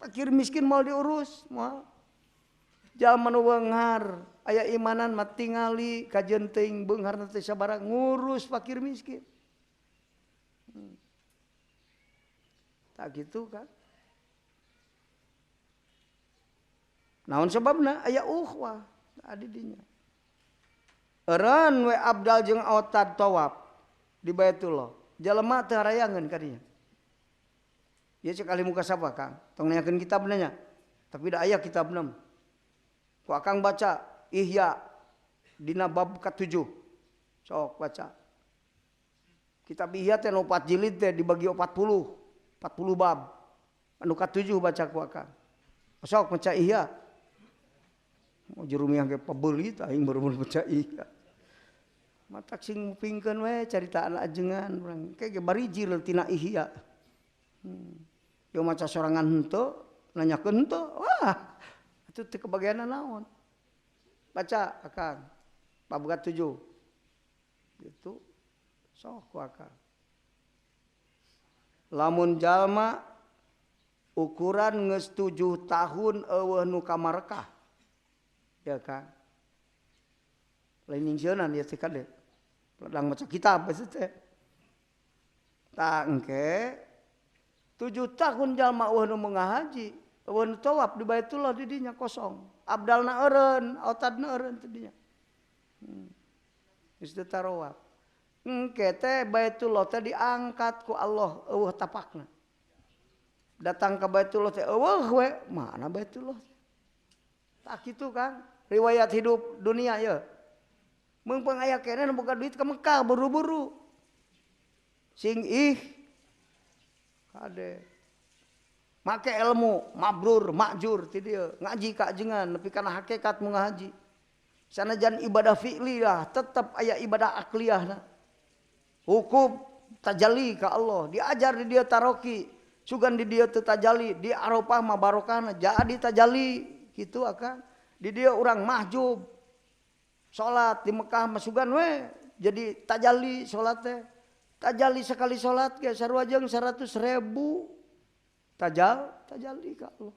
Fakir miskin moal diurus, moal. Jalma nu beunghar, aya imanan mah tingali kajeun teuing beungharna teh sabaraha ngurus fakir miskin. Tak gitu kan? Naon sebabna aya ukhwah adi dinya. Eureun we abdal jeung autad tawaf di Baitullah. Jalema teu harayangeun ka dinya. Ieu cek ahli muka sapa Kang? Tong nanyakeun kitabna nya. Tapi da aya kitabna. Ku akang baca Ihya dina bab ka-7. Sok baca. Kitab Ihya teh 4 jilid teh dibagi 40 bab. Anu ka-7 baca ku akang. Sok baca Ihya. Oh jerumiah ge pabeuli tah aing baru baca Ihya. Matak sing ngupingkeun we caritaan ajengan urang. Kege barijil tina Ihya. Yo maca sorangan henteu, nanyakeun henteu. Wah, atuh teu kebagianna naon. Baca akang. Bab ka-7. Gitu. Sok ku akang. Lamun jalma ukuran geus 7 tahun eueuh nu kamarekah. Ya kan? Lain ningseunan ieu teh kade. Ladang maca kitab teh. Tah engke 7 tahun jalma eueuh nu meungah haji, eueuh nu tawaf di Baitullah di dinya kosong. Abdalna eureun, autadna eureun teh dinya. Geus teu tarawaf. Engke teh Baitullah teh diangkat ku Allah eueuh tapakna. Datang ke Baitullah teh eueuh we, mana Baitullah? Tak kitu kan? Riwayat hidup dunia ya. Mumpung aya keneh nu boga duit ka Mekah buru-buru. Sing kade. Make ilmu mabrur, makjur ti dieu, ngaji ka ajengan nepi kana hakikat mun ngaji. Sanajan ibadah fi'li lah, tetep aya ibadah akliyahna. Hukum tajalli ka Allah, diajar di dia taroki, sugan di dia teu tajalli, di Arafah mah barokahna jadi tajalli kitu akan. Di dia orang mahjub. Salat di Mekah mah sugan we jadi tajalli salat teh. Tajalli sekali salat ge sarua jeung 100.000 tajalli ka Allah.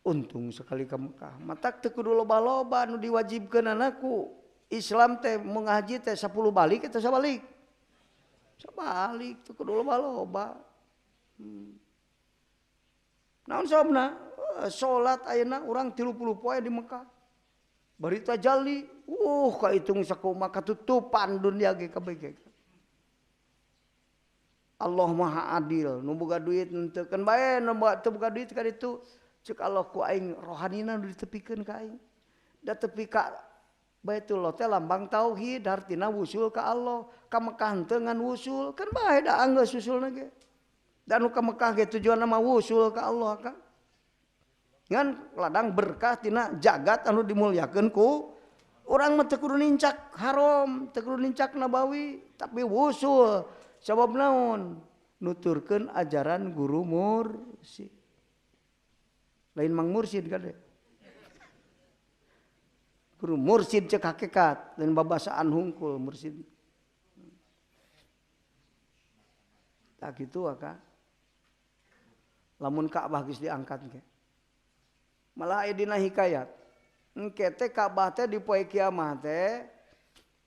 Untung sekali ke Mekah. Matak teu kudu loba-loba nu diwajibkeun anakku. Islam teh mun ngaji teh 10 balik eta sabalik. Sabalik teu kudu loba-loba. Naon sababna? Salat ayeuna urang 30 poe di Mekah. Bari tajalli, kahitung sakumaha katutupan dunia ge kabeh. Allah Maha Adil, nu boga duit henteu keun bae, nu teu boga duit ka ditu ceuk Allah ku aing rohanina nu ditepikeun ka aing. Da tepi ka Baitullah teh lambang tauhid, artina wusul ka Allah. Ka Mekah henteu ngan wusul, kan bae da anggeus wusulna ge. Dan nu ka Mekah ge tujuanna mah wusul ka Allah kan. Ngan ladang berkah tina jagat anu dimulyakeun ku urang mah teu kudu nincak haram, teu kudu nincak nabawi, tapi wusul Sabab naon? Nuturkeun ajaran guru mursyid. Lain Mang Mursyid kade. Guru mursyid cek hakikat dan babasaan hungkul mursyid. Tak gitu akang. Lamun Ka'bah geus diangkat ge. Malah aya dina hikayat. Engke teh Ka'bah teh di poe kiamat teh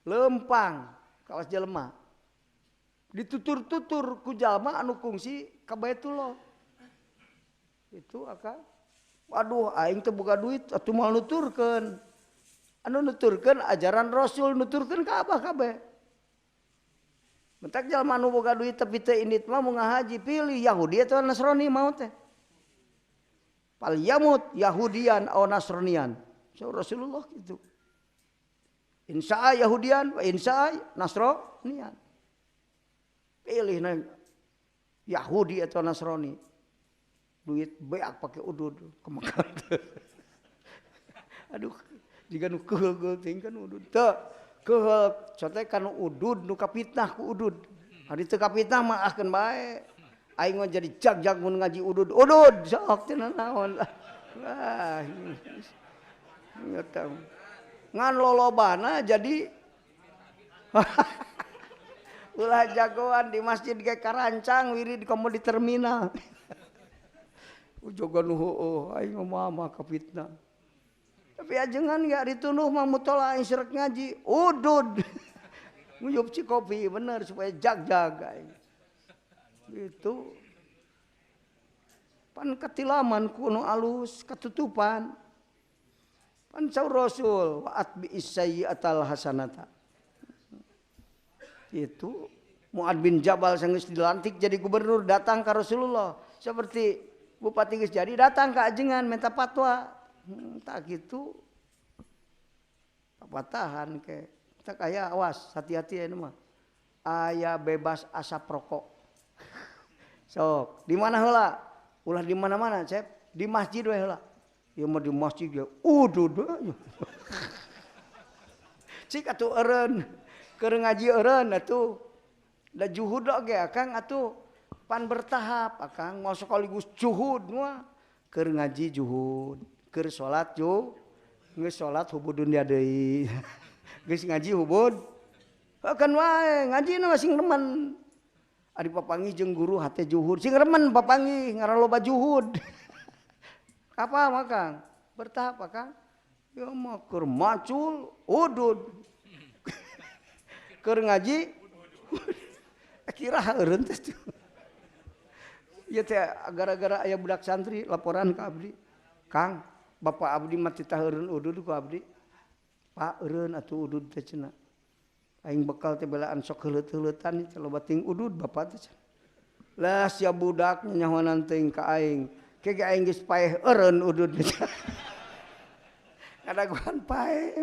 lempang kawas jelema. Ditutur-tutur ku jalma anu kungsi ka Baitullah. Itu akang. Waduh aing teh boga duit atuh moal nuturkeun. Anu nuturkeun ajaran Rasul nuturkeun ka Abah kabeh. Mentak jalma anu boga duit tapi teu indit mah mau ngahaji pilih Yahudi atau Nasrani mau teh. Fal yamut Yahudian atau Nasranian. So Rasulullah gitu. Insya Yahudian wa insya Nasranian. Pilih Yahudi atau Nasrani. Duit beak pakai udud kemakan. Aduh, jika nu keul ting kan udud. Teu keul cote kan udud nu kapitnah ku udud. Ari teu kapitnah mah ahkeun bae. Aing mah jadi jag-jag mun ngaji udud. Udud sok teu naon. Wah. Ngeuteung. Ngan lolobana jadi ulah jagoan di masjid ge karancang wirid komo di terminal. Ujogan heueuh aing mah kapitna. Tapi ajengan ge ditunuh mah mutola aing sirek ngaji udud. Nguyup cikopi bener supaya jag-jag aing. Gitu. Pan katilaman kuno alus katutupan. Pan saur Rasul wa'at bi isayyi'atal hasanata. Itu Mu'ad bin Jabal sanggeus dilantik jadi gubernur datang ke Rasulullah seperti bupati geus jadi datang ke ajengan minta fatwa. Tak gitu. Papatahan ke. Tak aya awas hati-hati anu mah. Aya bebas asap rokok. Sok, di mana heula? Ulah di mana-mana, Cep. Di masjid we heula. Ya mah di masjid ya udud. Cik atuh eureun. Keur ngaji eureun atuh. Da juhud oge akang atuh pan bertahap akang mau sekaligus juhud mah. Keur ngaji juhud, keur salat geus salat hubudun dia deui. Geus ngaji hubud. Kan wae ngajina sing remen. Ari papanggih jeung guru hate juhud, sing remen papanggih ngaran loba juhud. Apa makang? Bertahap akang. Ya mah keur macul udud. Keur ngaji kira eureun teh. Ya teh gara-gara aya budak santri laporan ka abdi. Kang, bapak abdi mah titah eureun udud ku abdi. Pak eureun atuh udud teh cenah. Aing bekal teh belaan sok heuleut-heuleutan teh loba ting udud bapak teh. Lah sia budak nyahoan teuing ka aing. Kege aing geus paeh eureun udud. Kadaguan paeh.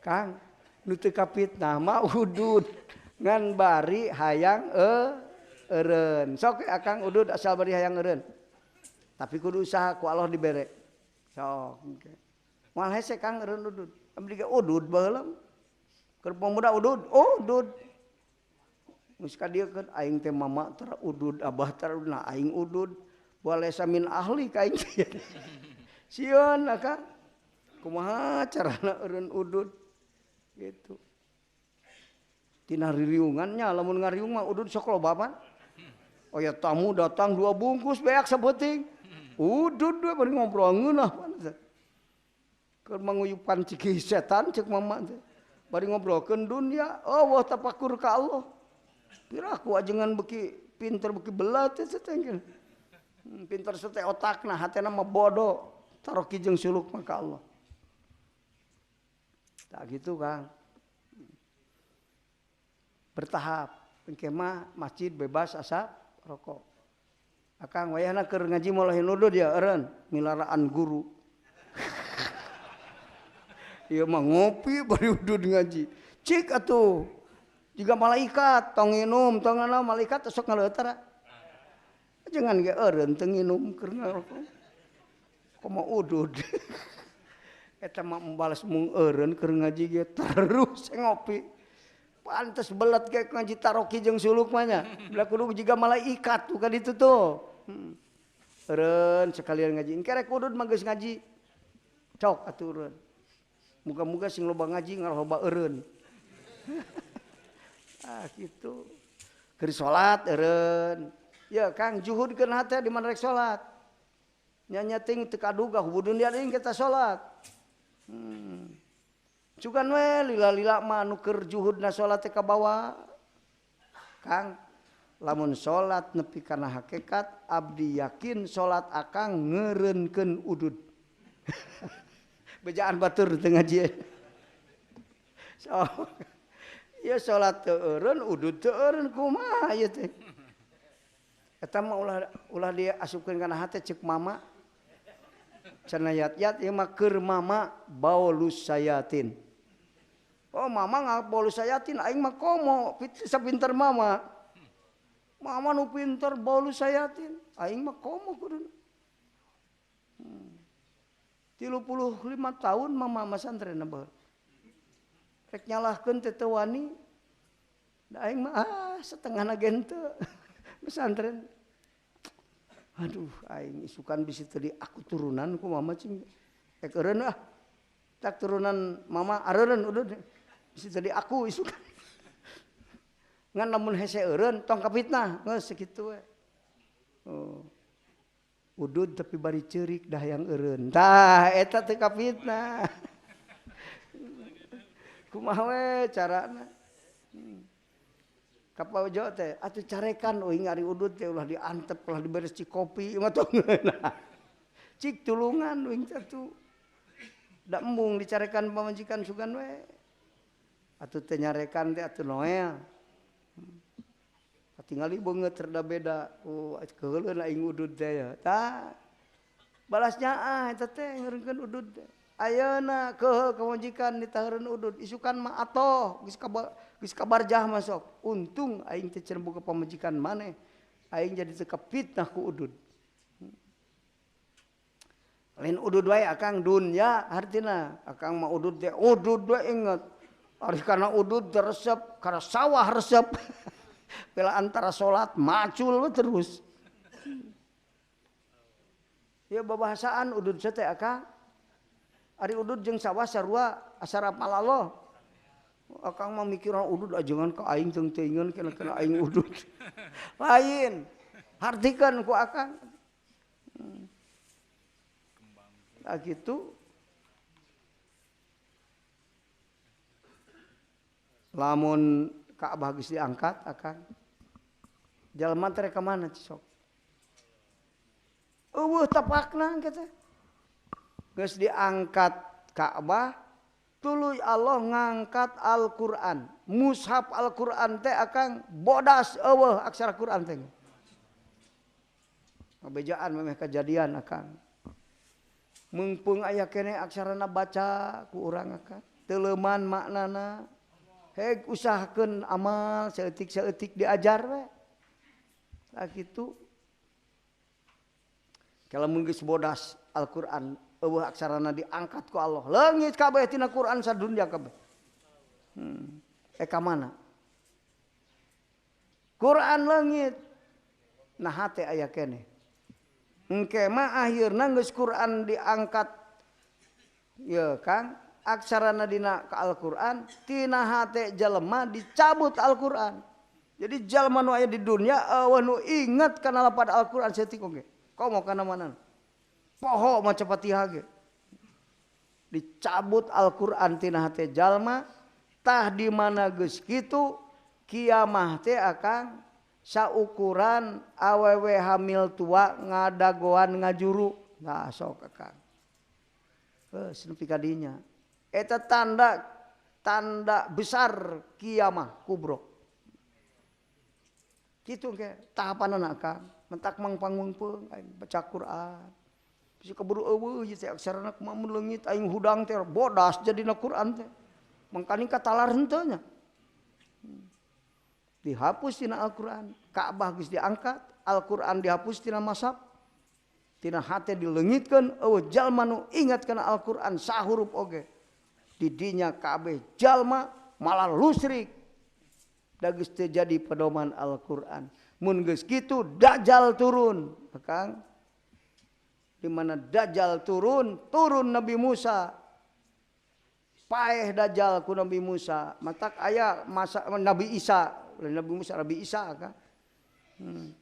Kang, nu teu kapitnah mah udud. Ngan bari hayang eureun. Sok akang udud asal bari hayang eureun. Tapi kudu usaha ku Allah dibere. Sok. Moal hese Kang eureun udud. Abdi ge udud baheula. Keur pemuda udud, udud. Geus ka dieu keun aing teh mama tara udud, abah tara udud, nah aing udud. Walesa min ahli ka aing. Sieun akang. Kumaha carana eureun udud? Gitu. Tina ririungannya lamun ngariung mah udud sok loba. Oh ya tamu datang 2 bungkus beak sabeuting. Udud we bari ngobrol ngeunah. Keur manguyupan ciki setan ceuk mama teh. Bari ngobrolkeun dunia, oh wah tapakur ka Allah. Piraku ajengan beki pinter beki belat teh teh. Pinter teh otakna, hatena mah bodoh. Taroki jeung suluk mah ka Allah. Tak gitu Kang. Bertahap. Engke mah masjid bebas asap rokok. Akang wayahna keur ngaji molahin udud ya eureun milaraan guru. Ieu mah ngopi bari udud ngaji. Cik atuh. Jiga malaikat tong nginum, tong ngana malaikat sok ngaleutar. Jangan ge eureun teu nginum keur ngarokok. Komo udud. Eta mah membalas mung eureun keur ngaji ge terus ngopi. pantes belet kayak ngaji taroki jeung suluk mah nya. Belah kudu jiga malaikat tuh kan itu tuh. Eureun sekalian ngaji. Engke rek udud mah geus ngaji. Cok atuh eureun. Muga-muga sing loba ngaji ngarah loba eureun. Gitu. Keur salat eureun. Ya Kang juhudkeun hate di mana rek salat. Nya ting teu kaduga hubudun dia deui kita salat. Cukan we lila-lila mah anu keur juhudna salat teh kabawa. Kang lamun salat nepi kana hakikat abdi yakin salat akang ngeureunkeun udud. Bejaan batur teu ngaji. So, ya salat teu eureun udud teu eureun kumaha ieu teh. Eta mah ulah dia asupkeun kana hate ceuk mama. Cenah yat-yat ieu mah keur mama baulus sayatin. Oh mama ngap baulus sayatin aing mah komo sapinter mama. Mama nu pinter baulus sayatin aing mah komo kuduna. 35 tahun mama masantren bae. Rek nyalahkeun teh teu wani. Da aing mah setengahna gen teu. Pesantren. Aduh aing isukan bisi teu aku turunan ku mama cing. Eureun ah. Tak turunan mama areureun udud. Bisi teu aku isukan. Ngan lamun hese eureun tong kapitnah geus sakitu we. Oh. Udud tapi bari ceurik dah yang eureun. Tah eta teu kapitnah. Kumaha we carana? Kapajo teh atuh carekan euing ari udud teh ulah diantep ulah diberes ci kopi mah tong ngeunah. Cik tulungan euing teh tuh. Da embung dicarekan pamajikan sugan we. Atuh teh nyarekan teh atuh noel. Katingali beungeut rada beda. Oh keuleun aing udud teh ya. Tah. Balasnya eta teh ngeureunkeun udud teh. Ayeuna keuheul kamajikan ditaheureun udud isukan mah atoh geus kabarjah masuk. Untung aing teh cenah boga pamajikan maneh. Aing jadi teu kapitnah ku udud. Lain udud wae akang dunya hartina. Akang mah udud teh udud we inget. Ari kana udud resep, kana sawah resep. Bela antara salat macul terus. Ya babahasaan udud teh akang. Ari udud jeung sawah sarua asara palalo. Akang mah mikiran udud ajengan ka aing teu teuingeun kana aing udud. Lain. Hartikeun ku akang. Nah gitu. Lamun Ka'bah geus diangkat akang. Jalma teh ka mana sok? Eueuh tapakna kitu. Geus diangkat Ka'bah, tuluy Allah ngangkat Al-Qur'an. Mushaf Al-Qur'an teh akang bodas eueuh aksara Qur'an teh. Ngabejaan memeh kejadian akang. Mengpeung aya keneh aksarana baca ku urang akang. Teu leuman maknana. Heg usahakeun amal saeutik-saeutik diajar we. Lah kitu. Kalamun geus bodas Al-Qur'an eueuh aksarana diangkat ku Allah. Leungit kabeh tina Qur'an sadunya kabeh. Ka mana? Qur'an leungit. Nah hate aya keneh. Engke mah akhirna geus Qur'an diangkat. Ya Kang, aksarana dina ka Al-Qur'an tina hate jalema dicabut Al-Qur'an. Jadi jalma nu aya di dunya eueuh nu inget kana lapad Al-Qur'an saeutik oge. Komo kana mana? Poho maca Fatihah ge. Dicabut Al-Qur'an tina hate jalma tah di mana geus kitu kiamah teh akang saukuran awewe hamil tua ngadagoan ngajuru. Nah sok akang. Geus nepi ka dinya. Eta tanda besar kiamah kubro. Kitu ge tahapanana akang. Mentak mangpangungpeung aing baca Qur'an. Bisi kaburu eueuh ieu teh aksarana kumaha mun leungit aing hudang teh bodas jadina Qur'an teh. Mangkani katalar henteu nya. Dihapus tina Al-Qur'an. Ka'bah geus diangkat, Al-Qur'an dihapus tina mashaf. Tina hate dileungitkeun eueuh jalma nu ingat kana Al-Qur'an sahurup oge. Di dinya kabeh jalma malah lusrik da geus teu jadi pedoman Al-Qur'an. Mun geus kitu Dajjal turun, Kang. Di mana Dajjal turun Nabi Musa. Paeh Dajjal ku Nabi Musa. Matak aya masa Nabi Isa, Nabi Musa Nabi Isa kan.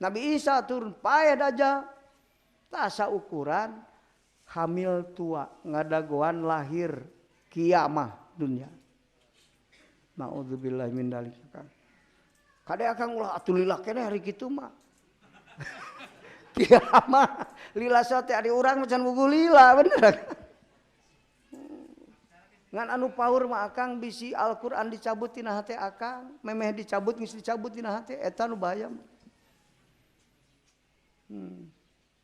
Nabi Isa turun paeh Dajjal. Tasa ukuran hamil tua ngadagoan lahir kiamah dunia. Naudzubillah min dzalik. Kade akang ulah atuh lila keneh hari kitu mah. Kiamah lila teh ari urang macan buku lila bener. Ngan anu paur mah akang bisi Al-Qur'an dicabut tina hate akang, memeh dicabut geus dicabut tina hate eta nu bahaya.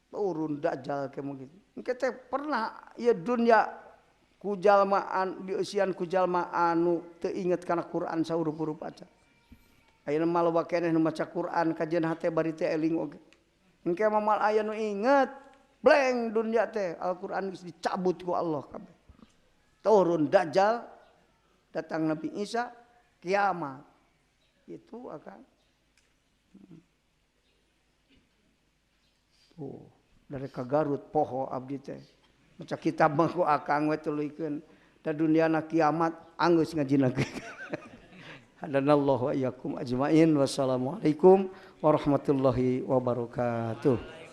Turun Dajjal ke mungkin. Engke teh pernah ieu dunya ku jalmaan dieusian ku jalma anu teu inget kana Quran sahurup-hurup acan. Ayeuna mah loba keneh nu maca Quran kajian hate bari teh eling oge. Engke mah mal aya nu inget blank dunya teh Al-Qur'an geus dicabut ku Allah kabeh. Turun Dajjal, datang Nabi Isa, kiamat. Itu akan dari ka Garut poho abdi teh. Maca kitab mah ku akang we tuluykeun. Da dunyana kiamat anggeus ngajinakeun. Hadanallahu wa iyyakum ajmain. Wassalamualaikum warahmatullahi wabarakatuh.